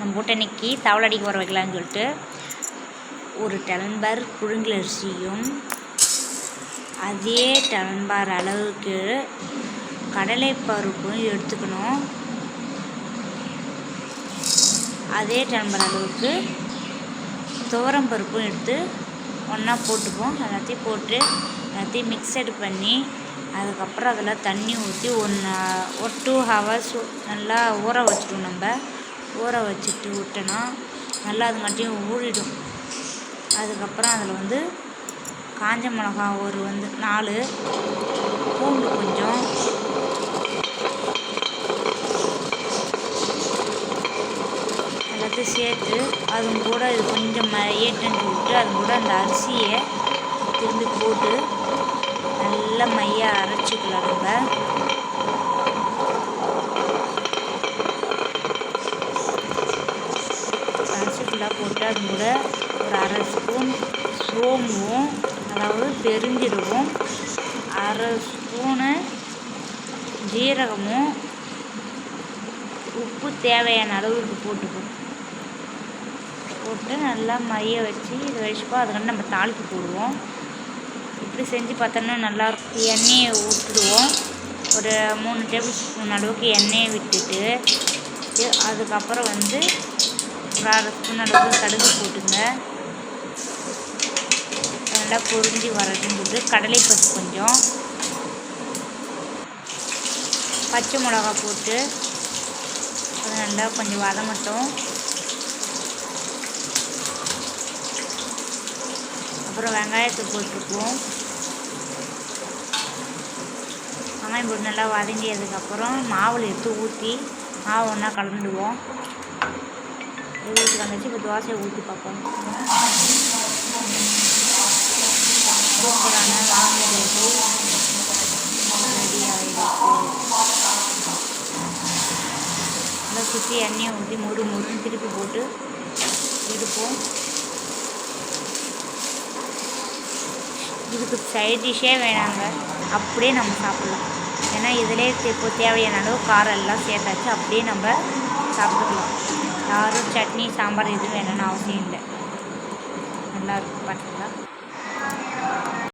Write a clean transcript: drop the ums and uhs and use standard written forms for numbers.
நம்ம போட்டு இன்றைக்கி தவளடிக்கு வர வைக்கலான்னு சொல்லிட்டு ஒரு டெலன்பர் புழுங்கலரிசியும் அதே டெலன்பர் அளவுக்கு கடலைப்பருப்பும் எடுத்துக்கணும். அதே டெலன்பர் அளவுக்கு துவரம் பருப்பும் எடுத்து ஒன்றா போட்டுப்போம். எல்லாத்தையும் போட்டு எல்லாத்தையும் மிக்சடு பண்ணி அதுக்கப்புறம் அதில் தண்ணி ஊற்றி ஒரு 2 ஹவர்ஸ் நல்லா ஊற வச்சிடும். நம்ம ஊற வச்சுட்டு விட்டோன்னா நல்லா அது மட்டும் ஊறிடும். அதுக்கப்புறம் அதில் காஞ்ச மிளகா ஒரு 4, பூண்டு கொஞ்சம், எல்லாத்தையும் சேர்த்து அது கூட இது கொஞ்சம் மையட்டன்னு விட்டு அது கூட அந்த அரிசியை திரும்பி போட்டு நல்லா மைய அரைச்சிக்கலாம். நம்ம அரிசிக்குள்ளாக போட்டு அது கூட ஒரு 1/2 ஸ்பூன் சோம்பும், அதாவது பெருஞ்சீரகமும், 1/2 ஸ்பூனு ஜீரகமும், உப்பு தேவையான அளவுக்கு போட்டு நல்லா மைய வச்சு இது வச்சுப்போம். அதுக்கு நம்ம தாளிப்பு போடுவோம். இப்படி செஞ்சு பார்த்தோன்னா நல்லாயிருக்கும். எண்ணெயை ஊற்றிடுவோம். ஒரு 3 டேபிள் ஸ்பூன் அளவுக்கு எண்ணெயை விட்டுட்டு அதுக்கப்புறம் ஒரு 1/2 ஸ்பூன் அளவுக்கு கடுகு போட்டுங்க. நல்லா பொரிஞ்சு வரதுன்னு போட்டு கடலைப்பருப்பு கொஞ்சம், பச்சை மிளகா போட்டு அது நல்லா கொஞ்சம் வதமட்டும். அப்புறம் வெங்காயத்தை போட்டுக்குவோம். வெங்காயம் போட்டு நல்லா வதங்கியதுக்கப்புறம் மாவில் எடுத்து ஊற்றி மாவு ஒன்றா கலந்துடுவோம். ஊற்றி கலந்துச்சு. இப்போ தோசையை ஊற்றி பார்ப்போம். சூப்பரான வாங்கி தோசை ரெடி ஆகிடுச்சு. நல்லா சுற்றி எண்ணெயை ஊற்றி முறுன்னு திருப்பி போட்டு எடுப்போம். இதுக்கு சைட் டிஷ்ஷே வேணாங்க, அப்படியே நம்ம சாப்பிட்லாம். ஏன்னா இதிலே இப்போ தேவையான அளவு காரம் எல்லாம் சேர்த்தாச்சு. அப்படியே நம்ம சாப்பிட்டுக்கலாம். யாரும் சட்னி சாம்பார் எதுவும் வேணும்னு அவசியம் இல்லை. நல்லாயிருக்கும். பார்த்தீங்களா?